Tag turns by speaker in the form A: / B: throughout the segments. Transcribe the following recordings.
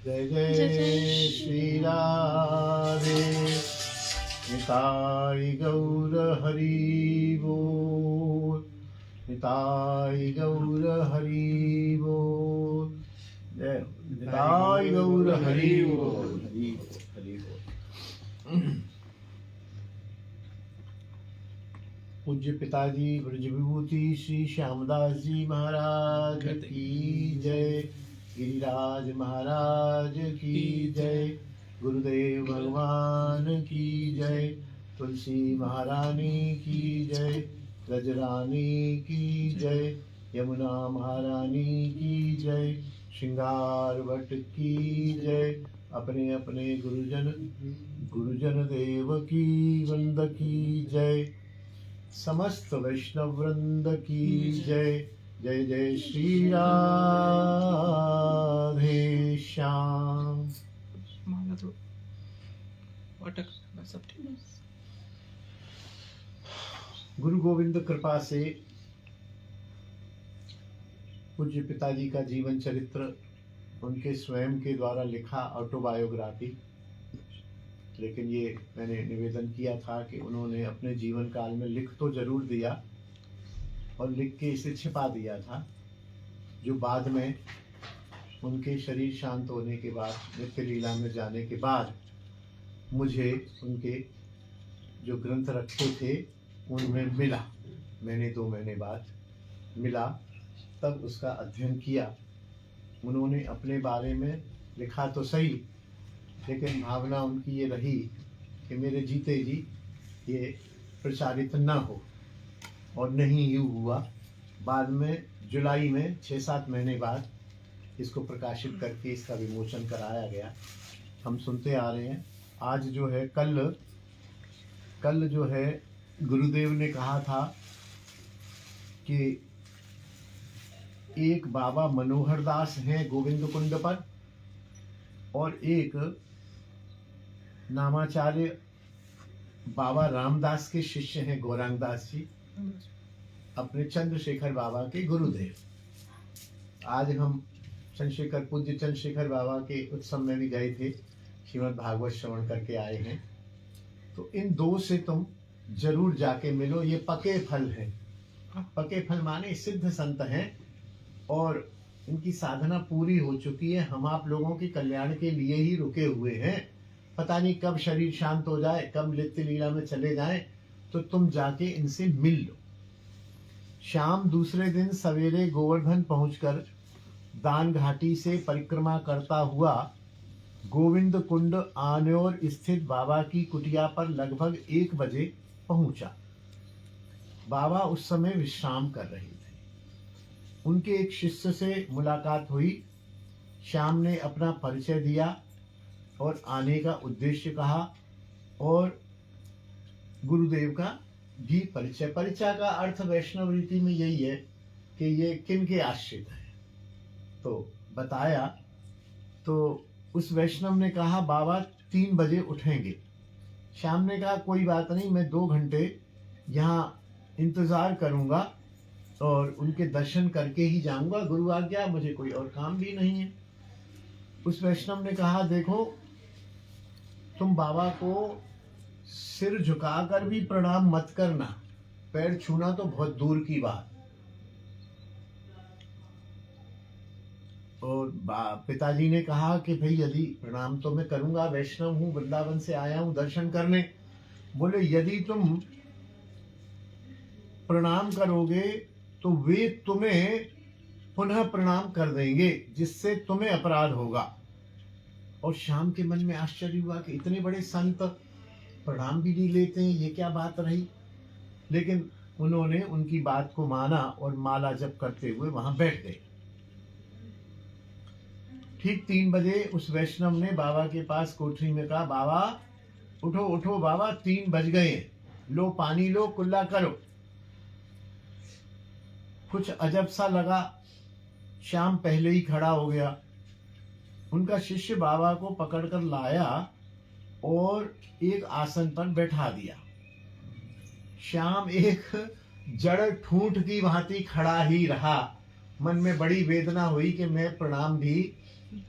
A: जय जय श्री राधे। निताई गौर हरि बोल, निताई गौर हरि बोल, जय निताई गौर हरि बोल, हरि बोल, हरि बोल। पूज्य पिताजी ब्रज विभूति श्री श्यामदास जी महाराज की जय, गिरिराज महाराज की जय, गुरुदेव भगवान की जय, तुलसी महारानी की जय, ब्रजरानी की जय, यमुना महारानी की जय, श्रृंगार भट्ट की जय। अपने अपने गुरुजन देव की वंद की जय। समस्त वैष्णव वृंद की जय। जय जय श्री राधे श्याम। गुरु गोविंद कृपा से पूज्य पिताजी का जीवन चरित्र, उनके स्वयं के द्वारा लिखा ऑटोबायोग्राफी, लेकिन ये मैंने निवेदन किया था कि उन्होंने अपने जीवन काल में लिख तो जरूर दिया और लिख के इसे छिपा दिया था, जो बाद में उनके शरीर शांत होने के बाद, नित्य लीला में जाने के बाद मुझे उनके जो ग्रंथ रखे थे उनमें मिला। मैंने 2 महीने बाद मिला, तब उसका अध्ययन किया। उन्होंने अपने बारे में लिखा तो सही, लेकिन भावना उनकी ये रही कि मेरे जीते जी ये प्रचारित न हो, और नहीं यूँ हुआ। बाद में जुलाई में 6-7 महीने बाद इसको प्रकाशित करके इसका विमोचन कराया गया। हम सुनते आ रहे हैं। आज जो है कल जो है गुरुदेव ने कहा था कि एक बाबा मनोहर दास हैं गोविंद कुंड पर, और एक नामाचार्य बाबा रामदास के शिष्य हैं गौरांग दास जी, अपने चंद्रशेखर बाबा के गुरुदेव। आज हम चंद्रशेखर पूज्य चंद्रशेखर बाबा के उत्सव में भी गए थे, श्रीमद् भागवत श्रवण करके आए हैं। तो इन 2 से तुम जरूर जाके मिलो। ये पके फल हैं। पके फल माने सिद्ध संत हैं और इनकी साधना पूरी हो चुकी है। हम आप लोगों के कल्याण के लिए ही रुके हुए हैं। पता नहीं कब शरीर शांत हो जाए, कब नित्य लीला में चले जाएं, तो तुम जाके इनसे मिल लो। शाम दूसरे दिन सवेरे गोवर्धन पहुंचकर दान घाटी से परिक्रमा करता हुआ गोविंद कुंड आन्योर स्थित बाबा की कुटिया पर लगभग 1 बजे पहुंचा। बाबा उस समय विश्राम कर रहे थे। उनके एक शिष्य से मुलाकात हुई। श्याम ने अपना परिचय दिया और आने का उद्देश्य कहा, और गुरुदेव का भी परिचय। परिचय का अर्थ वैष्णव रीति में यही है कि ये किन के आश्रित है, तो बताया। तो उस वैष्णव ने कहा बाबा 3 बजे उठेंगे। श्याम ने कहा कोई बात नहीं, मैं 2 घंटे यहाँ इंतजार करूंगा और उनके दर्शन करके ही जाऊंगा, गुरु आज्ञा, मुझे कोई और काम भी नहीं है। उस वैष्णव ने कहा देखो, तुम बाबा को सिर झुकाकर भी प्रणाम मत करना, पैर छूना तो बहुत दूर की बात। और पिताजी ने कहा कि भाई यदि प्रणाम तो मैं करूंगा, वैष्णव हूं, वृंदावन से आया हूं दर्शन करने। बोले यदि तुम प्रणाम करोगे तो वे तुम्हें पुनः प्रणाम कर देंगे, जिससे तुम्हें अपराध होगा। और श्याम के मन में आश्चर्य हुआ कि इतने बड़े संत प्रणाम भी नहीं लेते हैं, ये क्या बात रही। लेकिन उन्होंने उनकी बात को माना और माला जप करते हुए वहां बैठ गए। ठीक 3 बजे उस वैष्णव ने बाबा के पास कोठरी में कहा बाबा उठो उठो बाबा, 3 बज गए, लो पानी लो, कुल्ला करो। कुछ अजब सा लगा। श्याम पहले ही खड़ा हो गया। उनका शिष्य बाबा को पकड़कर लाया और एक आसन पर बैठा दिया। श्याम एक जड़ ठूंठ की भांति खड़ा ही रहा। मन में बड़ी वेदना हुई कि मैं प्रणाम भी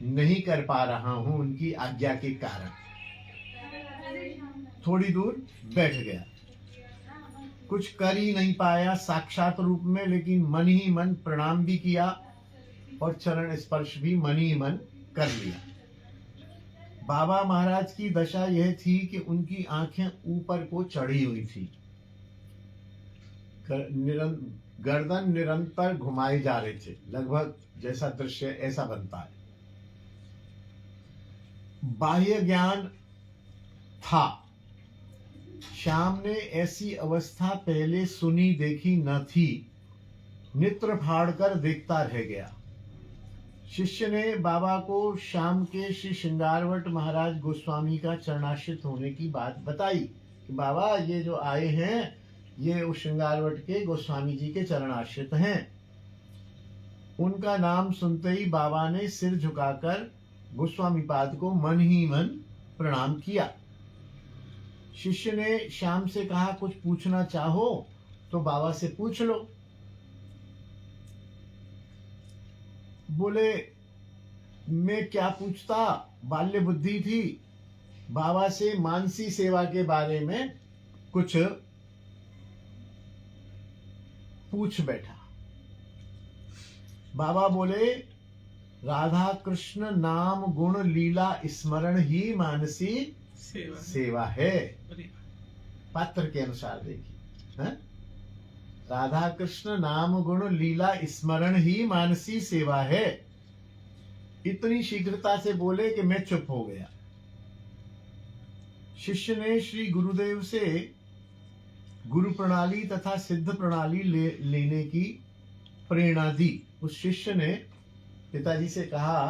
A: नहीं कर पा रहा हूं उनकी आज्ञा के कारण। थोड़ी दूर बैठ गया, कुछ कर ही नहीं पाया साक्षात रूप में, लेकिन मन ही मन प्रणाम भी किया और चरण स्पर्श भी मन ही मन कर लिया। बाबा महाराज की दशा यह थी कि उनकी आंखें ऊपर को चढ़ी हुई थी, गर्दन निरंतर घुमाए जा रहे थे, लगभग जैसा दृश्य ऐसा बनता है। बाह्य ज्ञान था, श्याम ने ऐसी अवस्था पहले सुनी देखी न थी, नेत्र फाड़कर देखता रह गया। शिष्य ने बाबा को श्याम के श्री श्रृंगारवट महाराज गोस्वामी का चरणाश्रित होने की बात बताई कि बाबा ये जो आए हैं ये उस श्रृंगारवट के गोस्वामी जी के चरणाश्रित हैं। उनका नाम सुनते ही बाबा ने सिर झुकाकर गोस्वामी पाद को मन ही मन प्रणाम किया। शिष्य ने श्याम से कहा, कुछ पूछना चाहो तो बाबा से पूछ लो। बोले, मैं क्या पूछता, बाल्य बुद्धि थी, बाबा से मानसी सेवा के बारे में कुछ पूछ बैठा। बाबा बोले, राधा कृष्ण नाम गुण लीला स्मरण ही मानसी सेवा है। पात्र के अनुसार देखिए, राधा कृष्ण नाम गुण लीला स्मरण ही मानसी सेवा है। इतनी शीघ्रता से बोले कि मैं चुप हो गया। शिष्य ने श्री गुरुदेव से गुरु प्रणाली तथा सिद्ध प्रणाली लेने की प्रेरणा दी। उस शिष्य ने पिताजी से कहा,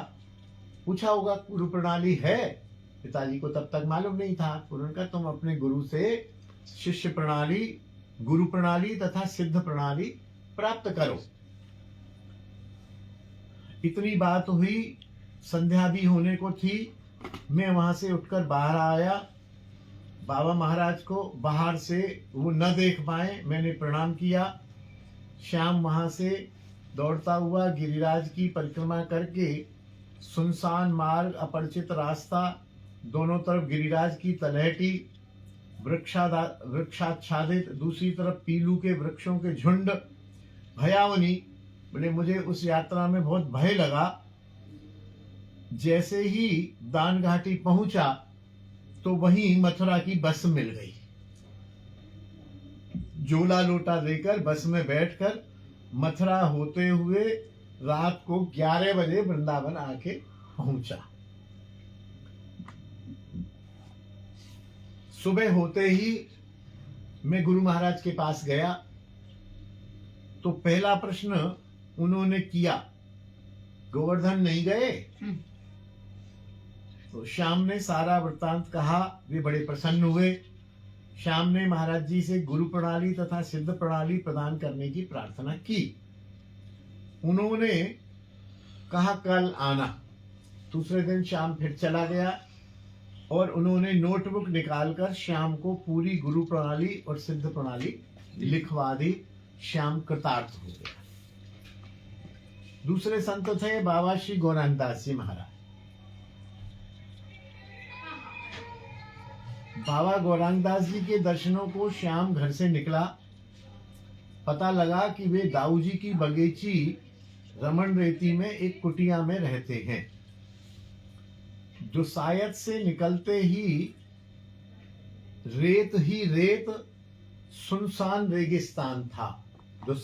A: पूछा होगा गुरु प्रणाली है। पिताजी को तब तक मालूम नहीं था। उन्होंने कहा, तुम अपने गुरु से शिष्य प्रणाली, गुरु प्रणाली तथा सिद्ध प्रणाली प्राप्त करो। इतनी बात हुई, संध्या भी होने को थी। मैं वहां से उठकर बाहर आया। बाबा महाराज को बाहर से वो न देख पाए, मैंने प्रणाम किया। श्याम वहां से दौड़ता हुआ गिरिराज की परिक्रमा करके सुनसान मार्ग, अपरिचित रास्ता, दोनों तरफ गिरिराज की तलहटी, वृक्षाच्छादित, दूसरी तरफ पीलू के वृक्षों के झुंड, भयावनी। बोले, मुझे उस यात्रा में बहुत भय लगा। जैसे ही दान घाटी पहुंचा तो वहीं मथुरा की बस मिल गई। झोला लोटा देकर बस में बैठकर मथुरा होते हुए रात को 11 बजे वृंदावन आके पहुंचा। सुबह होते ही मैं गुरु महाराज के पास गया तो पहला प्रश्न उन्होंने किया, गोवर्धन नहीं गए? तो श्याम ने सारा वृत्तांत कहा। वे बड़े प्रसन्न हुए। श्याम ने महाराज जी से गुरु प्रणाली तथा सिद्ध प्रणाली प्रदान करने की प्रार्थना की। उन्होंने कहा, कल आना। दूसरे दिन श्याम फिर चला गया और उन्होंने नोटबुक निकालकर श्याम को पूरी गुरु प्रणाली और सिद्ध प्रणाली लिखवा दी। श्याम कृतार्थ हो गया। दूसरे संत थे बाबा श्री गौरांगदास जी महाराज। बाबा गौरांगदास जी के दर्शनों को श्याम घर से निकला। पता लगा कि वे दाऊ जी की बगीची रमन रेती में एक कुटिया में रहते हैं, जो शायद से निकलते ही रेत सुनसान रेगिस्तान था। जो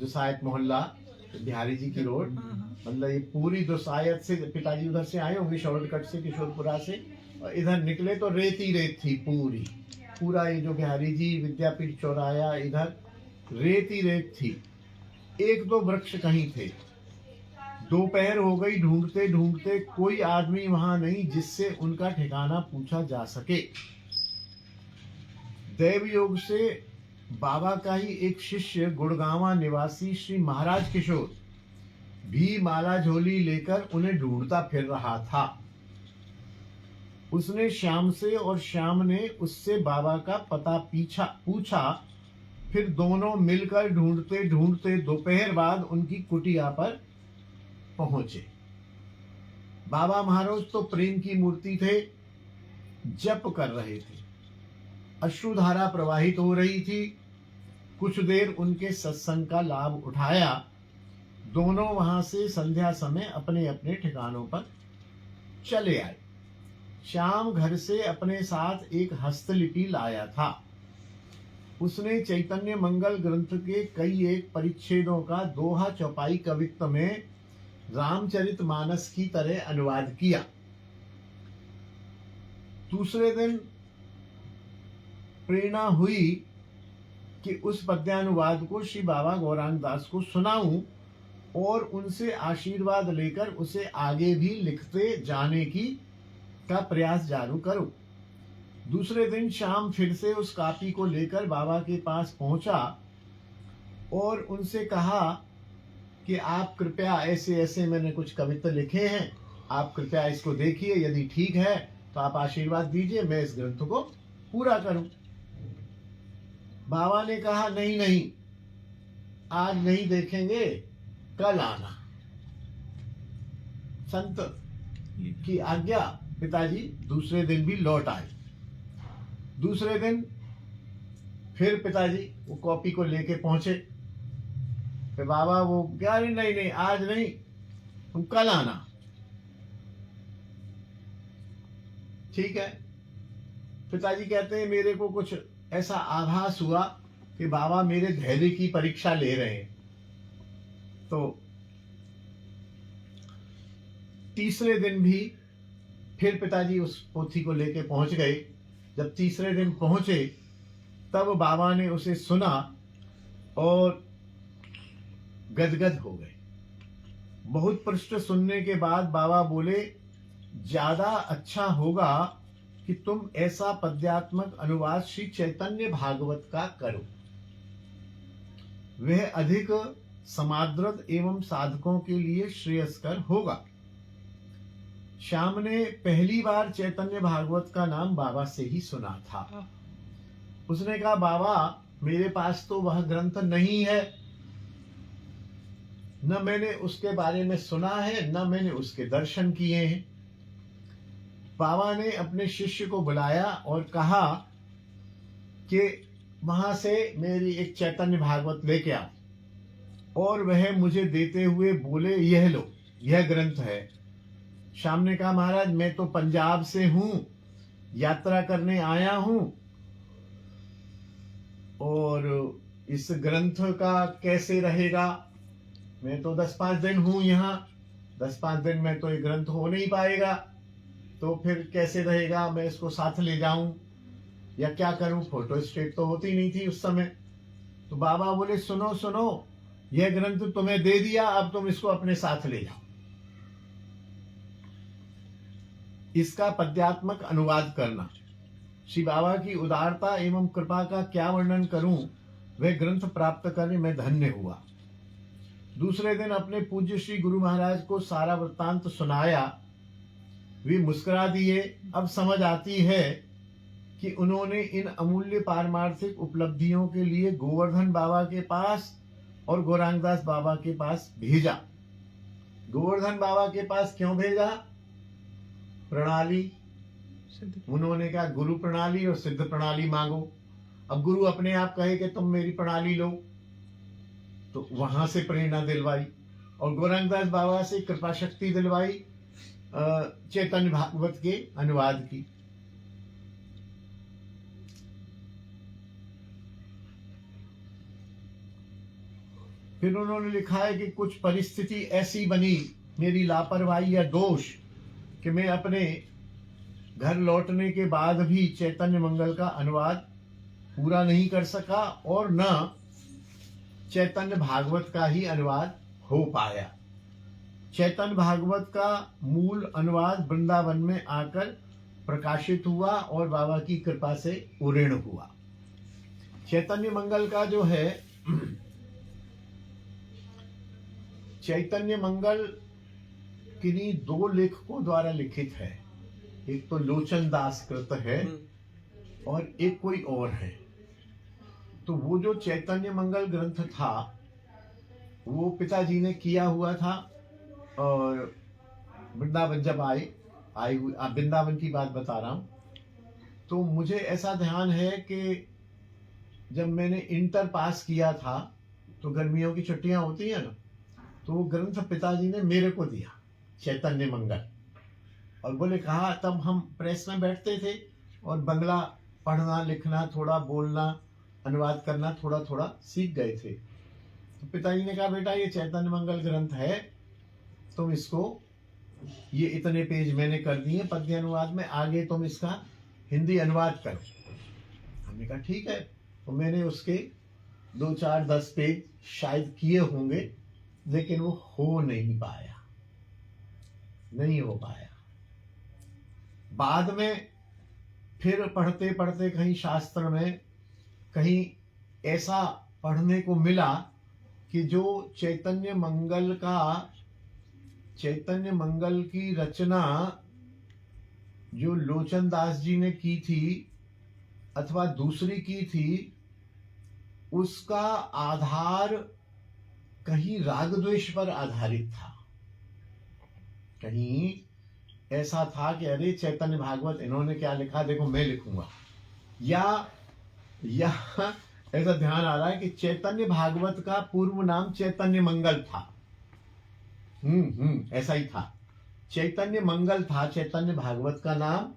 A: शायद मोहल्ला बिहारी जी की रोड, मतलब ये पूरी दोसायत से पिताजी उधर से आए होंगे शॉर्टकट से किशोरपुरा से, और इधर निकले तो रेत ही रेत थी। पूरा ये जो बिहारी जी विद्यापीठ चौराया, इधर रेत ही रेत थी। एक दो वृक्ष कहीं थे। दोपहर हो गई, ढूंढते ढूंढते कोई आदमी वहां नहीं जिससे उनका ठिकाना पूछा जा सके। दैव योग से बाबा का ही एक शिष्य गुड़गांवा निवासी श्री महाराज किशोर भी माला झोली लेकर उन्हें ढूंढता फिर रहा था। उसने श्याम से और श्याम ने उससे बाबा का पता पूछा। फिर दोनों मिलकर ढूंढते ढूंढते दोपहर बाद उनकी कुटिया पर पहुंचे। बाबा महाराज तो प्रेम की मूर्ति थे, जप कर रहे थे, अश्रुधारा प्रवाहित हो रही थी। कुछ देर उनके सत्संग का लाभ उठाया। दोनों वहां से संध्या समय अपने अपने ठिकानों पर चले आए। श्याम घर से अपने साथ एक हस्तलिपि लाया था। उसने चैतन्य मंगल ग्रंथ के कई एक परिच्छेदों का दोहा चौपाई कवित्व में रामचरितमानस की तरह अनुवाद किया। दूसरे दिन प्रेरणा हुई कि उस पद्यानुवाद को श्री बाबा गौरांग दास को सुनाऊं और उनसे आशीर्वाद लेकर उसे आगे भी लिखते जाने का प्रयास जारी करूं। दूसरे दिन शाम फिर से उस कापी को लेकर बाबा के पास पहुंचा और उनसे कहा कि आप कृपया ऐसे ऐसे मैंने कुछ कविता लिखे हैं, आप कृपया इसको देखिए, यदि ठीक है तो आप आशीर्वाद दीजिए, मैं इस ग्रंथ को पूरा करूं। बाबा ने कहा नहीं नहीं, आज नहीं देखेंगे, कल आना। संत की आज्ञा, पिताजी दूसरे दिन भी लौट आए। दूसरे दिन फिर पिताजी वो कॉपी को लेके पहुंचे। फिर बाबा वो क्या, नहीं नहीं आज नहीं, तुम कल आना। ठीक है। पिताजी कहते हैं मेरे को कुछ ऐसा आभास हुआ कि बाबा मेरे धैर्य की परीक्षा ले रहे हैं। तो तीसरे दिन भी फिर पिताजी उस पोथी को लेके पहुंच गए। जब तीसरे दिन पहुंचे तब बाबा ने उसे सुना और गदगद हो गए। बहुत पृष्ठ सुनने के बाद बाबा बोले, ज्यादा अच्छा होगा कि तुम ऐसा पद्यात्मक अनुवाद श्री चैतन्य भागवत का करो, वह अधिक समादृत एवं साधकों के लिए श्रेयस्कर होगा। श्याम ने पहली बार चैतन्य भागवत का नाम बाबा से ही सुना था। उसने कहा, बाबा मेरे पास तो वह ग्रंथ नहीं है, न मैंने उसके बारे में सुना है, न मैंने उसके दर्शन किए हैं। बाबा ने अपने शिष्य को बुलाया और कहा कि वहां से मेरी एक चैतन्य भागवत लेके आओ, और वह मुझे देते हुए बोले, यह लो, यह ग्रंथ है। श्याम ने कहा, महाराज मैं तो पंजाब से हूं, यात्रा करने आया हूं, और इस ग्रंथ का कैसे रहेगा, मैं तो 10-5 दिन हूं यहाँ, 10-5 दिन में तो ये ग्रंथ हो नहीं पाएगा, तो फिर कैसे रहेगा, मैं इसको साथ ले जाऊं या क्या करूं। फोटो स्टेट तो होती नहीं थी उस समय। तो बाबा बोले, सुनो सुनो, यह ग्रंथ तुम्हें दे दिया, अब तुम इसको अपने साथ ले जाओ, इसका पद्यात्मक अनुवाद करना। श्री बाबा की उदारता एवं कृपा का क्या वर्णन करूं, वह ग्रंथ प्राप्त करने में धन्य हुआ। दूसरे दिन अपने पूज्य श्री गुरु महाराज को सारा वृत्तांत सुनाया। वे मुस्कुरा दिए। अब समझ आती है कि उन्होंने इन अमूल्य पारमार्थिक उपलब्धियों के लिए गोवर्धन बाबा के पास और गौरांगदास बाबा के पास भेजा। गोवर्धन बाबा के पास क्यों भेजा? प्रणाली, उन्होंने कहा गुरु प्रणाली और सिद्ध प्रणाली मांगो। अब गुरु अपने आप कहे कि तुम मेरी प्रणाली लो, तो वहां से प्रेरणा दिलवाई, और गौरांगदास बाबा से कृपा शक्ति दिलवाई चैतन्य भागवत के अनुवाद की। फिर उन्होंने लिखा है कि कुछ परिस्थिति ऐसी बनी, मेरी लापरवाही या दोष, कि मैं अपने घर लौटने के बाद भी चैतन्य मंगल का अनुवाद पूरा नहीं कर सका और न चैतन्य भागवत का ही अनुवाद हो पाया। चैतन्य भागवत का मूल अनुवाद वृंदावन में आकर प्रकाशित हुआ और बाबा की कृपा से उऋण हुआ। चैतन्य मंगल का जो है, चैतन्य मंगल किन्हीं 2 लेखकों द्वारा लिखित है। एक तो लोचन दास कृत है और एक कोई और है। तो वो जो चैतन्य मंगल ग्रंथ था वो पिताजी ने किया हुआ था, और वृंदावन जब आई हुई, वृंदावन की बात बता रहा हूँ, तो मुझे ऐसा ध्यान है कि जब मैंने इंटर पास किया था तो गर्मियों की छुट्टियां होती है ना, तो वो ग्रंथ पिताजी ने मेरे को दिया, चैतन्य मंगल, और बोले कहा, तब हम प्रेस में बैठते थे और बंगला पढ़ना लिखना थोड़ा बोलना अनुवाद करना थोड़ा थोड़ा सीख गए थे। तो पिताजी ने कहा, बेटा ये चैतन्य मंगल ग्रंथ है, तुम इसको, ये इतने पेज मैंने कर दिए पद्य अनुवाद में, आगे तुम इसका हिंदी अनुवाद करो। हमने कहा ठीक है। तो मैंने उसके 2 4 10 पेज शायद किए होंगे, लेकिन वो हो नहीं पाया, नहीं हो पाया। बाद में फिर पढ़ते पढ़ते कहीं शास्त्र में कहीं ऐसा पढ़ने को मिला कि जो चैतन्य मंगल की रचना जो लोचन दास जी ने की थी अथवा दूसरी की थी, उसका आधार कहीं राग द्वेष पर आधारित था। कहीं ऐसा था कि अरे चैतन्य भागवत इन्होंने क्या लिखा, देखो मैं लिखूंगा, या ऐसा ध्यान आ रहा है कि चैतन्य भागवत का पूर्व नाम चैतन्य मंगल था। ऐसा ही था, चैतन्य मंगल था चैतन्य भागवत का नाम।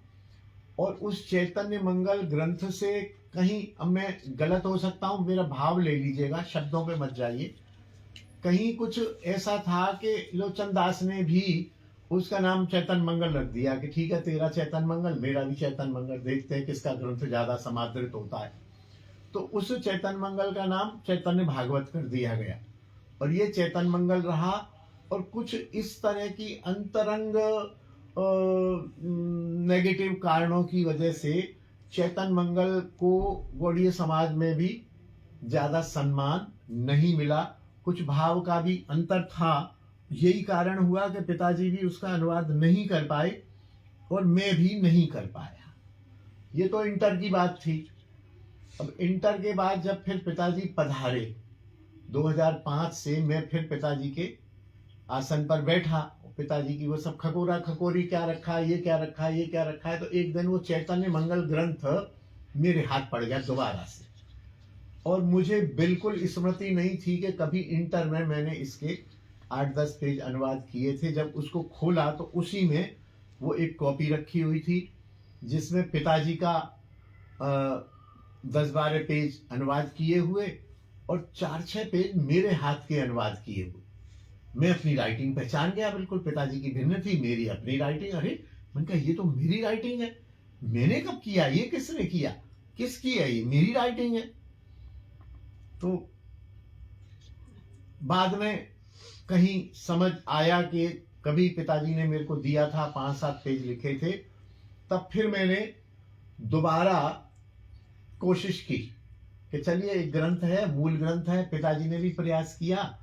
A: और उस चैतन्य मंगल ग्रंथ से कहीं, अब मैं गलत हो सकता हूं, मेरा भाव ले लीजिएगा, शब्दों पे मत जाइए, कहीं कुछ ऐसा था कि लोचन दास ने भी उसका नाम चैतन्य मंगल रख दिया कि ठीक है, तेरा चैतन्य मंगल, मेरा भी चैतन्य मंगल, देखते हैं किसका ग्रंथ ज्यादा समादृत होता है। तो उस चैतन्य मंगल का नाम चैतन्य भागवत कर दिया गया, और ये चैतन्य मंगल रहा। और कुछ इस तरह की अंतरंग नेगेटिव कारणों की वजह से चैतन्य मंगल को गौड़ीय समाज में भी ज्यादा सम्मान नहीं मिला, कुछ भाव का भी अंतर था। यही कारण हुआ कि पिताजी भी उसका अनुवाद नहीं कर पाए और मैं भी नहीं कर पाया। ये तो इंटर की बात थी। अब इंटर के बाद जब फिर पिताजी पधारे 2005 से, मैं फिर पिताजी के आसन पर बैठा, पिताजी की वो सब खकोरा खकोरी, क्या रखा है, ये क्या रखा है, ये क्या रखा है। तो एक दिन वो चैतन्य मंगल ग्रंथ मेरे हाथ पड़ गया दोबारा से, और मुझे बिल्कुल स्मृति नहीं थी कि कभी इंटर में मैंने इसके 8-10 पेज अनुवाद किए थे। जब उसको खोला तो उसी में वो एक कॉपी रखी हुई थी जिसमें पिताजी का 10-12 पेज अनुवाद किए हुए और 4-6 पेज मेरे हाथ के अनुवाद किए हुए। मैं अपनी राइटिंग पहचान गया बिल्कुल, पिताजी की भिन्न थी, मेरी अपनी राइटिंग। अरे मैंने कहा, ये तो मेरी राइटिंग है, मैंने कब किया, ये किसने किया, किसकी है, ये मेरी राइटिंग है। तो बाद में कहीं समझ आया कि कभी पिताजी ने मेरे को दिया था, 5-7 पेज लिखे थे। तब फिर मैंने दोबारा कोशिश की कि चलिए एक ग्रंथ है, मूल ग्रंथ है, पिताजी ने भी प्रयास किया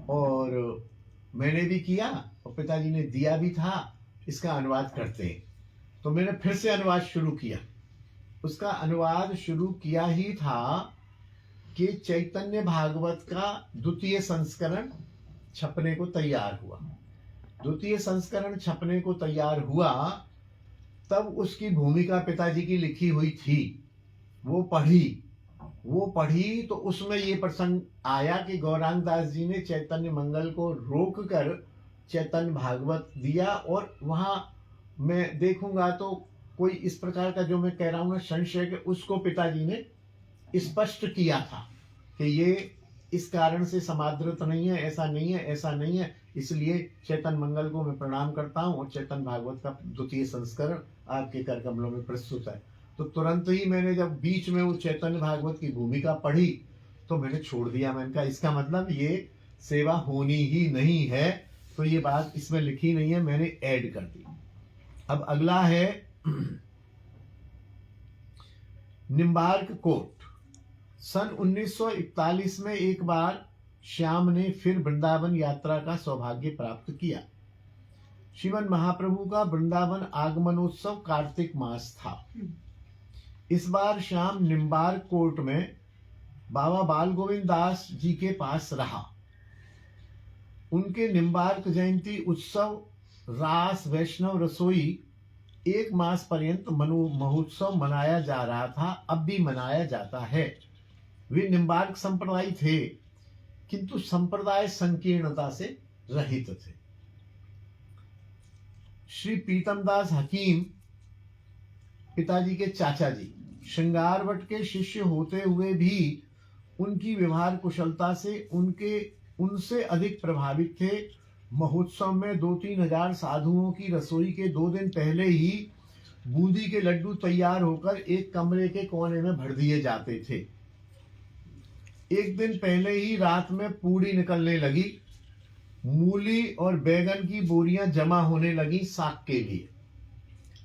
A: और मैंने भी किया, और पिताजी ने दिया भी था, इसका अनुवाद करते हैं। तो मैंने फिर से अनुवाद शुरू किया। उसका अनुवाद शुरू किया ही था कि चैतन्य भागवत का द्वितीय संस्करण छपने को तैयार हुआ। द्वितीय संस्करण छपने को तैयार हुआ, तब उसकी भूमिका पिताजी की लिखी हुई थी, वो पढ़ी तो उसमें ये प्रसंग आया कि गौरांग दास जी ने चैतन्य मंगल को रोक कर चैतन्य भागवत दिया। और वहां मैं देखूंगा तो कोई इस प्रकार का जो मैं कह रहा हूं ना संशय, के उसको पिताजी ने स्पष्ट किया था कि ये इस कारण से समादृत नहीं है, ऐसा नहीं है, ऐसा नहीं है। इसलिए चैतन्य मंगल को मैं प्रणाम करता हूं, और चैतन्य भागवत का द्वितीय संस्करण आपके कर कमलों में प्रस्तुत है। तो तुरंत ही मैंने जब बीच में वो चैतन्य भागवत की भूमिका पढ़ी तो मैंने छोड़ दिया। मैंने कहा इसका मतलब ये सेवा होनी ही नहीं है, तो ये बात इसमें लिखी नहीं है, मैंने ऐड कर दी। अब अगला है निम्बार्क कोट। सन 1941 में एक बार श्याम ने फिर वृंदावन यात्रा का सौभाग्य प्राप्त किया। श्रीमन महाप्रभु का वृंदावन आगमनोत्सव कार्तिक मास था। इस बार श्याम निम्बार्क कोट में बाबा बाल गोविंद दास जी के पास रहा। उनके निम्बार्क जयंती उत्सव रास वैष्णव रसोई 1 मास पर्यंत मनु महोत्सव मनाया जा रहा था, अब भी मनाया जाता है। वे निम्बार्क संप्रदाय थे, किंतु संप्रदाय संकीर्णता से रहित थे। श्री प्रीतमदास हकीम पिताजी के चाचा जी श्रृंगारवट के शिष्य होते हुए भी उनकी व्यवहार कुशलता से उनसे अधिक प्रभावित थे। महोत्सव में 2-3 हजार साधुओं की रसोई के 2 दिन पहले ही बूंदी के लड्डू तैयार होकर एक कमरे के कोने में भर दिए जाते थे। एक दिन पहले ही रात में पूड़ी निकलने लगी, मूली और बैगन की बोरियां जमा होने लगी साग के लिए।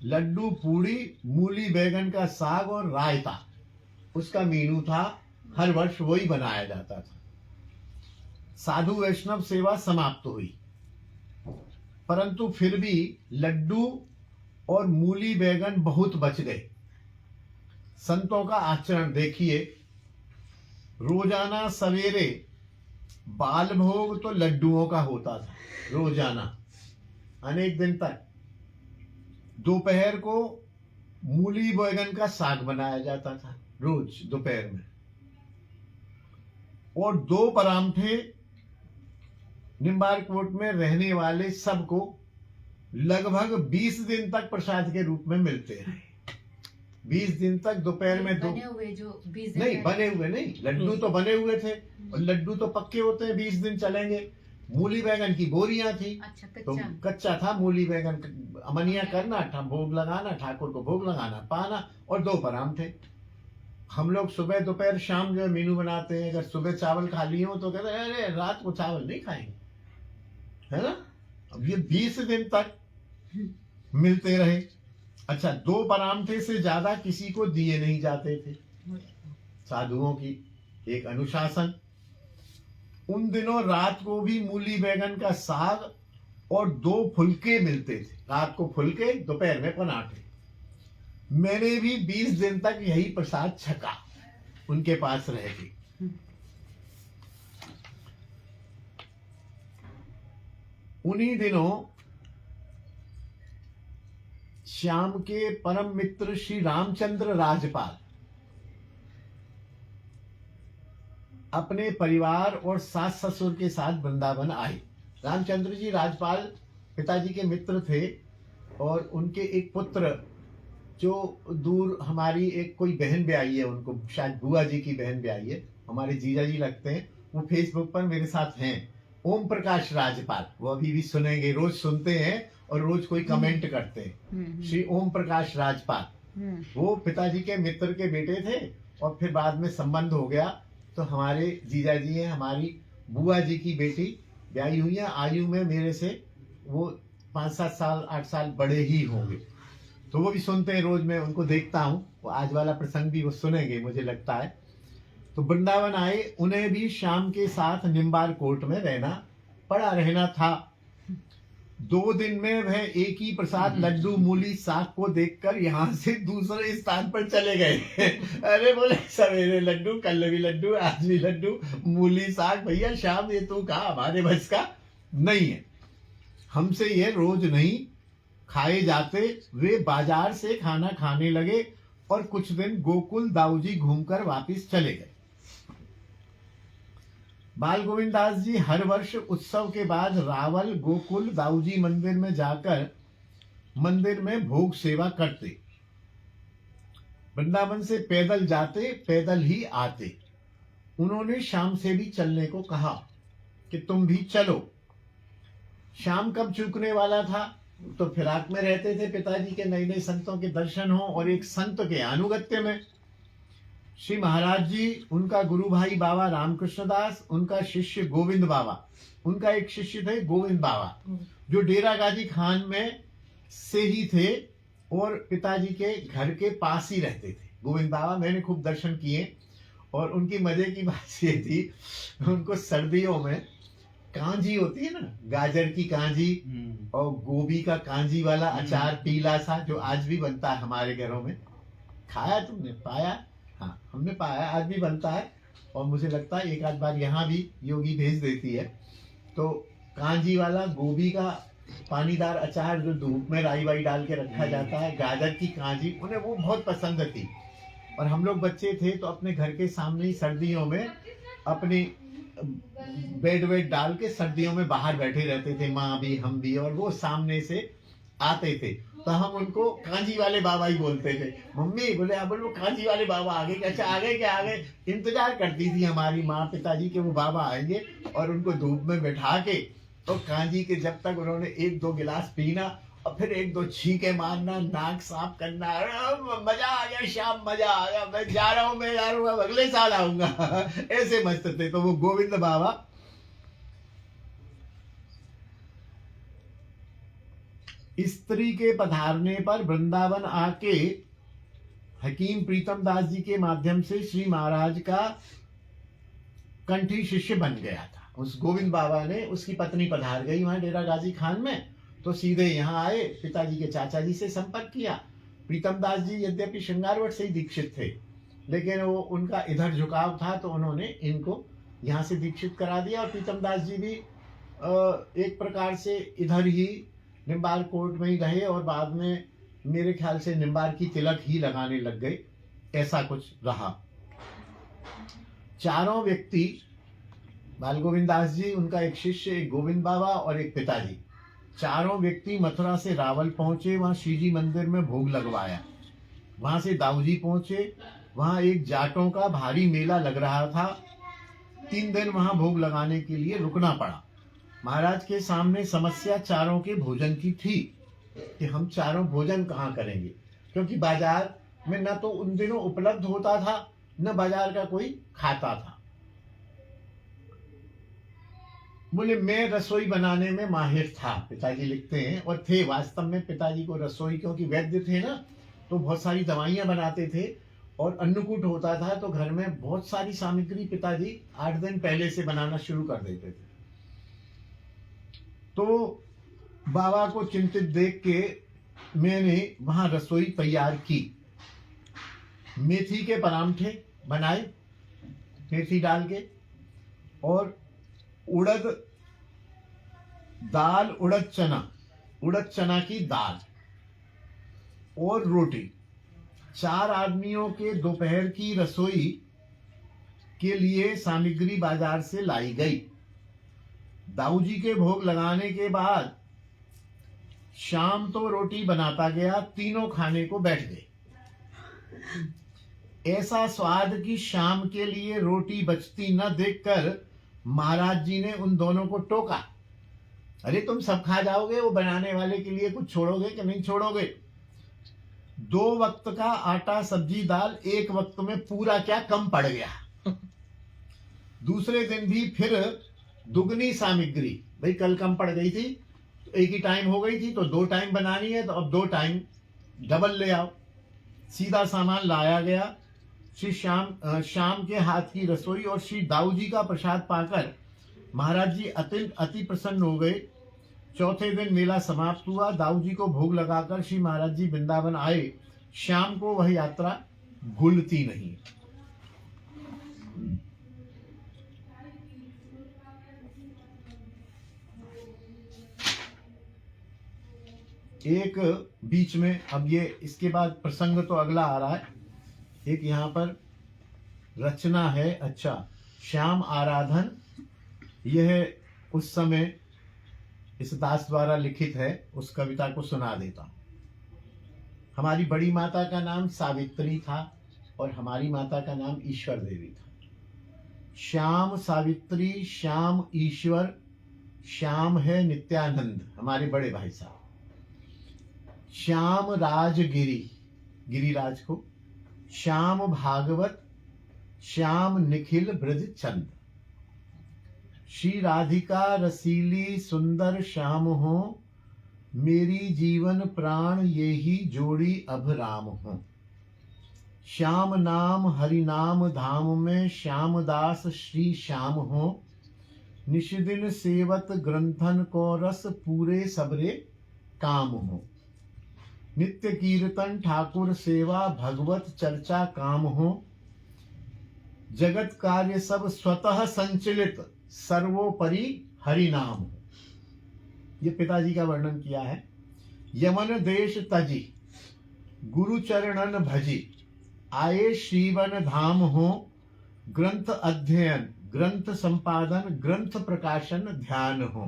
A: लड्डू, पूड़ी, मूली, बैगन का साग और रायता उसका मीनू था। हर वर्ष वही बनाया जाता था। साधु वैष्णव सेवा समाप्त हुई, परंतु फिर भी लड्डू और मूली बैगन बहुत बच गए। संतों का आचरण देखिए, रोजाना सवेरे बाल भोग तो लड्डुओं का होता था, रोजाना अनेक दिन तक। दोपहर को मूली बैगन का साग बनाया जाता था रोज दोपहर में, और 2 परांठे निम्बार्क में रहने वाले सबको लगभग 20 दिन तक प्रसाद के रूप में मिलते हैं। 20 दिन तक दोपहर में
B: बने हुए जो 20 दिन
A: नहीं, बने हुए नहीं, लड्डू तो बने हुए थे, और लड्डू तो पक्के होते हैं, 20 दिन चलेंगे। मूली बैगन की बोरियां थी।
B: अच्छा,
A: तो कच्चा था मूली बैगन, अमनिया करना, भोग लगाना, ठाकुर को भोग लगाना, पाना, और 2 परांठे। हम लोग सुबह दोपहर शाम जो है मेनू बनाते हैं। अगर सुबह चावल खा लिए हो तो कहते हैं अरे रात को चावल नहीं खाएंगे, है ना। अब ये 20 दिन तक मिलते रहे। अच्छा, 2 परांठे से ज्यादा किसी को दिए नहीं जाते थे। साधुओं की एक अनुशासन। उन दिनों रात को भी मूली बैगन का साग और 2 फुलके मिलते थे। रात को फुलके, दोपहर में पराठे। मैंने भी 20 दिन तक यही प्रसाद छका उनके पास रह के। उन्हीं दिनों श्याम के परम मित्र श्री रामचंद्र राजपाल अपने परिवार और सास ससुर के साथ वृंदावन आए। रामचंद्र जी राजपाल पिताजी के मित्र थे, और उनके एक पुत्र जो दूर हमारी एक कोई बहन ब्याई है, उनको शायद बुआ जी की बहन ब्याई है, हमारे जीजा जी लगते हैं, वो फेसबुक पर मेरे साथ हैं, ओम प्रकाश राजपाल। वो अभी भी सुनेंगे, रोज सुनते हैं और रोज कोई कमेंट करते हैं। श्री ओम प्रकाश राजपाल वो पिताजी के मित्र के बेटे थे, और फिर बाद में संबंध हो गया तो हमारे जीजा जी हैं, हमारी बुआ जी की बेटी ब्याई हुई है। आयु में मेरे से वो 5-7 साल 8 साल बड़े ही होंगे। तो वो भी सुनते हैं, रोज मैं उनको देखता हूँ। वो आज वाला प्रसंग भी वो सुनेंगे मुझे लगता है। तो वृंदावन आए, उन्हें भी श्याम के साथ निम्बार कोर्ट में रहना था। 2 दिन में वह एक ही प्रसाद लड्डू मूली साग को देखकर यहाँ से दूसरे स्थान पर चले गए। अरे बोले सवेरे लड्डू, कल भी लड्डू, आज भी लड्डू, मूली साग। भैया श्याम ये तू कहा हमारे बस का नहीं है, हमसे ये रोज नहीं खाए जाते। वे बाजार से खाना खाने लगे और कुछ दिन गोकुल दाऊजी घूमकर वापस चले गए। बाल गोविंद दास जी हर वर्ष उत्सव के बाद रावल गोकुल दाऊजी मंदिर में जाकर मंदिर में भोग सेवा करते। वृंदावन से पैदल जाते, पैदल ही आते। उन्होंने श्याम से भी चलने को कहा कि तुम भी चलो। श्याम कब चूकने वाला था, तो फिराक में रहते थे पिताजी के, नए नए संतों के दर्शन हो और एक संत के अनुगत्य में। श्री महाराज जी, उनका गुरु भाई बाबा रामकृष्ण दास, उनका शिष्य गोविंद बाबा, उनका एक शिष्य थे गोविंद बाबा, जो डेरा गाजी खान में से ही थे और पिताजी के घर के पास ही रहते थे। गोविंद बाबा मैंने खूब दर्शन किए, और उनकी मजे की बात ये थी, उनको सर्दियों में कांजी होती है ना, गाजर की कांजी और गोभी का कांजी वाला अचार पीला सा, जो आज भी बनता है हमारे घरों में। खाया तुमने, पाया? हाँ, हमने पाया, आज भी बनता है, और मुझे लगता है एक आध बार यहाँ भी योगी भेज देती है। तो कांजी वाला गोभी का पानीदार अचार जो धूप में राई वाई डाल के रखा जाता है, गाजर की कांजी, उन्हें वो बहुत पसंद थी। और हम लोग बच्चे थे तो अपने घर के सामने ही सर्दियों में अपनी बेड वेड डाल के सर्दियों में बाहर बैठे रहते थे, माँ भी हम भी, और वो सामने से आते थे तो हम उनको कांजी वाले बाबा ही बोलते थे। मम्मी बोले, अब वो कांजी वाले बाबा आ गए। अच्छा आ गए, क्या आ गए? इंतजार करती थी हमारी माँ पिताजी के वो बाबा आएंगे और उनको धूप में बैठा के तो कांजी के जब तक उन्होंने एक दो गिलास पीना और फिर एक दो छींके मारना, नाक साफ करना, मजा आ गया, शाम मजा आ गया, मैं जा रहा हूँ, मैं यार अब अगले साल आऊंगा। ऐसे मस्त थे। तो वो गोविंद बाबा स्त्री के पधारने पर वृंदावन आके हकीम प्रीतम दास जी के माध्यम से श्री महाराज का कंठी शिष्य बन गया था। उस गोविंद बाबा ने, उसकी पत्नी पधार गई वहां डेरा गाजी खान में, तो सीधे यहाँ आए, पिताजी के चाचा जी से संपर्क किया। प्रीतम दास जी यद्यपि श्रृंगारवट से ही दीक्षित थे, लेकिन वो उनका इधर झुकाव था तो उन्होंने इनको यहाँ से दीक्षित करा दिया। और प्रीतम दास जी भी एक प्रकार से इधर ही निम्बार कोर्ट में ही रहे और बाद में मेरे ख्याल से निम्बार की तिलक ही लगाने लग गए, ऐसा कुछ रहा। चारों व्यक्ति, बाल गोविंद दास जी, उनका एक शिष्य, एक गोविंद बाबा और एक पिताजी, चारों व्यक्ति मथुरा से रावल पहुंचे। वहां श्री जी मंदिर में भोग लगवाया। वहां से दाऊजी पहुंचे, वहां एक जाटों का भारी मेला लग रहा था। 3 दिन वहां भोग लगाने के लिए रुकना पड़ा। महाराज के सामने समस्या चारों के भोजन की थी कि हम चारों भोजन कहाँ करेंगे, क्योंकि बाजार में न तो उन दिनों उपलब्ध होता था न बाजार का कोई खाता था। बोले, मैं रसोई बनाने में माहिर था, पिताजी लिखते हैं, और थे वास्तव में पिताजी को रसोई, क्योंकि वैद्य थे ना, तो बहुत सारी दवाइयां बनाते थे और अन्नकूट होता था तो घर में बहुत सारी सामग्री पिताजी 8 दिन पहले से बनाना शुरू कर देते थे। तो बाबा को चिंतित देख के मैंने वहां रसोई तैयार की। मेथी के परांठे बनाए, मेथी डाल के, और उड़द दाल, उड़द चना की दाल और रोटी। 4 आदमियों के दोपहर की रसोई के लिए सामग्री बाजार से लाई गई। दाऊजी के भोग लगाने के बाद शाम तो रोटी बनाता गया, तीनों खाने को बैठ गए। ऐसा स्वाद कि शाम के लिए रोटी बचती न देखकर महाराज जी ने उन दोनों को टोका, अरे तुम सब खा जाओगे, वो बनाने वाले के लिए कुछ छोड़ोगे कि नहीं छोड़ोगे? 2 वक्त का आटा सब्जी दाल एक वक्त में पूरा क्या कम पड़ गया। दूसरे दिन भी फिर दुगनी सामग्री, भाई कल कम पड़ गई थी तो एक ही टाइम हो गई थी, तो 2 टाइम बनानी है तो अब 2 टाइम डबल ले आओ। सीधा सामान लाया गया। श्री श्याम के हाथ की रसोई और श्री दाऊजी का प्रसाद पाकर महाराज जी अति प्रसन्न हो गए। चौथे दिन मेला समाप्त हुआ। दाऊजी को भोग लगाकर श्री महाराज जी वृंदावन आए। शाम को वह यात्रा भूलती नहीं। एक बीच में, अब ये इसके बाद प्रसंग तो अगला आ रहा है, एक यहाँ पर रचना है। अच्छा, श्याम आराधन, यह उस समय इस दास द्वारा लिखित है, उस कविता को सुना देता हूं। हमारी बड़ी माता का नाम सावित्री था और हमारी माता का नाम ईश्वर देवी था। श्याम सावित्री, श्याम ईश्वर, श्याम है नित्यानंद, हमारे बड़े भाई साहब। श्याम राजगिरी, गिरिराज को, श्याम भागवत, श्याम निखिल ब्रज चंद। श्री राधिका रसीली सुंदर श्याम हो, मेरी जीवन प्राण ये ही जोड़ी अब राम हो। श्याम नाम हरि नाम धाम में, श्याम दास श्री श्याम हो। निशिदिन सेवत ग्रंथन को रस, पूरे सबरे काम हो। नित्य कीर्तन ठाकुर सेवा, भगवत चर्चा काम हो। जगत कार्य सब स्वतः संचलित, सर्वोपरि हरि नाम हो। ये पिताजी का वर्णन किया है। यमन देश तजी गुरु चरणन भजी, आए श्रीवन धाम हो, ग्रंथ अध्ययन ग्रंथ संपादन ग्रंथ प्रकाशन ध्यान हो।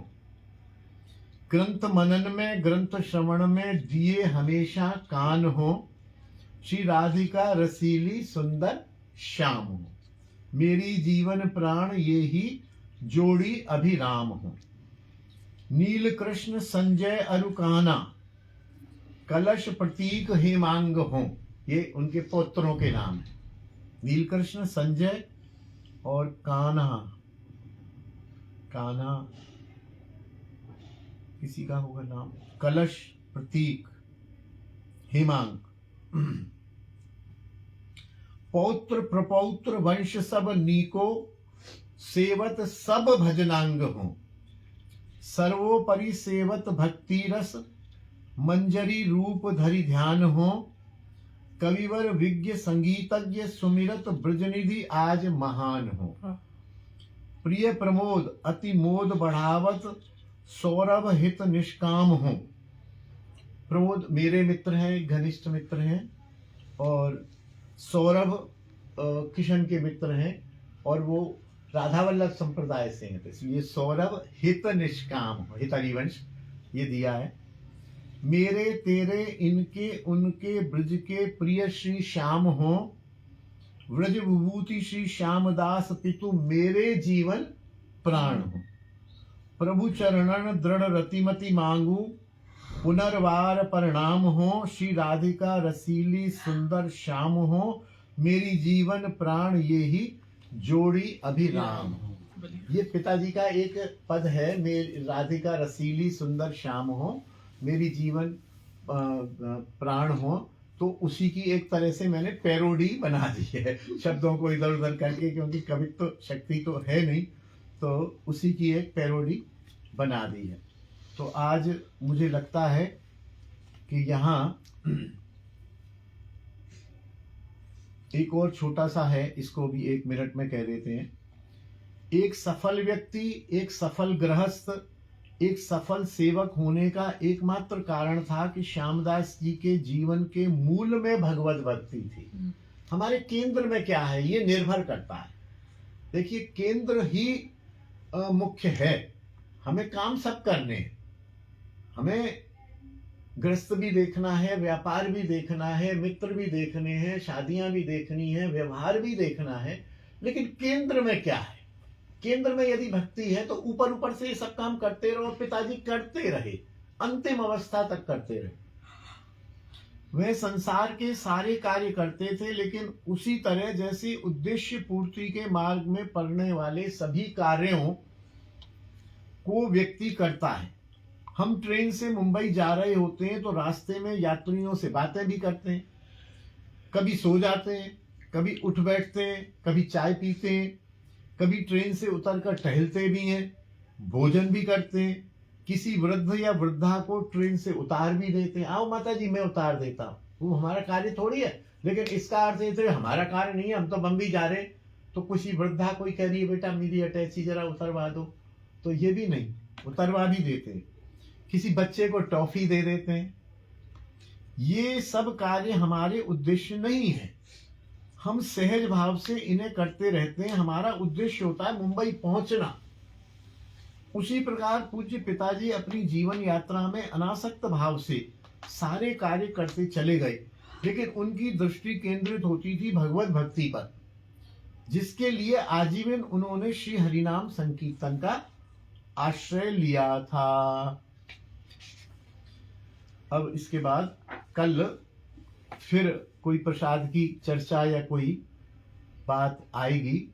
A: ग्रंथ मनन में ग्रंथ श्रवण में दिए हमेशा कान हो, श्री राधिका रसीली सुंदर श्याम हो। मेरी जीवन प्राण ये ही जोड़ी अभिराम हो। नील कृष्ण संजय अरुकाना, कलश प्रतीक हेमांग हो। ये उनके पुत्रों के नाम है, नीलकृष्ण, संजय और कान्हा। कान्हा किसी का होगा नाम। कलश प्रतीक हेमांग। पौत्र प्रपौत्र वंश सब नीको, सेवत सब भजनांग हो। सर्वोपरि सेवत भक्ति रस, मंजरी रूप धरि ध्यान हो। कविवर विज्ञ संगीतज्ञ, सुमिरत ब्रजनिधि आज महान हो। प्रिय प्रमोद अति मोद बढ़ावत, सौरभ हित निष्काम हो। प्रमोद मेरे मित्र हैं, घनिष्ठ मित्र हैं, और सौरभ किशन के मित्र हैं, और वो राधा वल्लभ संप्रदाय से हैं, तो इसलिए सौरभ हित निष्काम हो। हित हरिवंश ये दिया है। मेरे तेरे इनके उनके ब्रज के प्रिय श्री श्याम हो। व्रज विभूति श्री श्यामदास पितु मेरे जीवन प्राण हो। प्रभु चरणन दृढ़ रतिमति मांगू, पुनर्वार परिणाम हो। श्री राधिका रसीली सुंदर श्याम हो। मेरी जीवन प्राण ये ही जोड़ी अभिराम हो। ये पिताजी का एक पद है, मेरी राधिका रसीली सुंदर श्याम हो, मेरी जीवन प्राण हो। तो उसी की एक तरह से मैंने पैरोडी बना दी है, शब्दों को इधर उधर करके, क्योंकि कवित्व शक्ति तो है नहीं, तो उसी की एक पैरोडी बना दी है। तो आज मुझे लगता है कि यहाँ एक और छोटा सा है, इसको भी 1 मिनट में कह देते हैं। एक सफल व्यक्ति, एक सफल गृहस्थ, एक सफल सेवक होने का एकमात्र कारण था कि श्यामदास जी के जीवन के मूल में भगवत भक्ति थी। हमारे केंद्र में क्या है ये निर्भर करता है। देखिए, केंद्र ही मुख्य है। हमें काम सब करने हैं, हमें गृहस्थ भी देखना है, व्यापार भी देखना है, मित्र भी देखने हैं, शादियां भी देखनी है, व्यवहार भी देखना है, लेकिन केंद्र में क्या है? केंद्र में यदि भक्ति है तो ऊपर ऊपर से ये सब काम करते रहो। पिताजी करते रहे, अंतिम अवस्था तक करते रहे। वह संसार के सारे कार्य करते थे, लेकिन उसी तरह जैसे उद्देश्य पूर्ति के मार्ग में पड़ने वाले सभी कार्यों को व्यक्ति करता है। हम ट्रेन से मुंबई जा रहे होते हैं तो रास्ते में यात्रियों से बातें भी करते हैं, कभी सो जाते हैं, कभी उठ बैठते हैं, कभी चाय पीते हैं, कभी ट्रेन से उतरकर टहलते भी हैं, भोजन भी करते हैं, किसी वृद्ध या वृद्धा को ट्रेन से उतार भी देते हैं। आओ माता जी मैं उतार देता हूँ, वो हमारा कार्य थोड़ी है। लेकिन इसका अर्थ ये हमारा कार्य नहीं है, हम तो बम्बई जा रहे हैं, तो किसी वृद्धा कोई कह रही है बेटा मेरी अटैची जरा उतरवा दो, तो ये भी नहीं, उतरवा भी देते हैं। किसी बच्चे को टॉफी दे देते हैं। ये सब कार्य हमारे उद्देश्य नहीं है, हम सहज भाव से इन्हें करते रहते हैं। हमारा उद्देश्य होता है मुंबई पहुंचना। उसी प्रकार पूज्य पिताजी अपनी जीवन यात्रा में अनासक्त भाव से सारे कार्य करते चले गए, लेकिन उनकी दृष्टि केंद्रित होती थी भगवत भक्ति पर, जिसके लिए आजीवन उन्होंने श्री हरिनाम संकीर्तन का आश्रय लिया था। अब इसके बाद कल फिर कोई प्रसाद की चर्चा या कोई बात आएगी।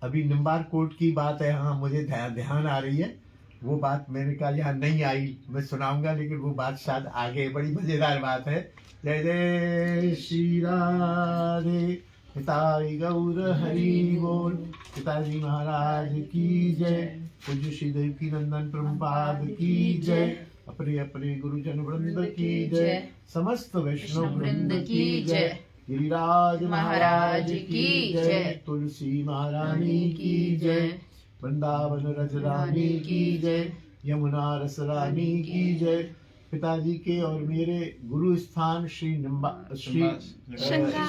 A: अभी निम्बार कोट की बात है, हाँ मुझे ध्यान आ रही है, वो बात मैंने कहा यहाँ नहीं आई, मैं सुनाऊंगा, लेकिन वो बात शायद आगे, बड़ी मजेदार बात है। जय जय श्री राधे, पिताई गौर हरि बोल, पिताजी महाराज की जय, पूज्य श्री देवकी नंदन प्रभुपाद की जय, अपने अपने गुरुजन वृंद की जय, समस्त वैष्णव वृंद की जय, गिरिराज महाराज की जय, तुलसी महारानी की जय, वृंदावन रज रानी की जय, यमुना रसरानी की जय। पिताजी के और मेरे गुरु स्थान श्री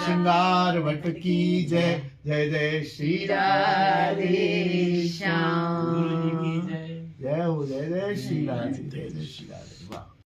A: श्रृंगार वट की जय। जय जय श्री राधे श्याम। जय हो, जय जय श्री राधे, जय जय श्री राधे। वाह।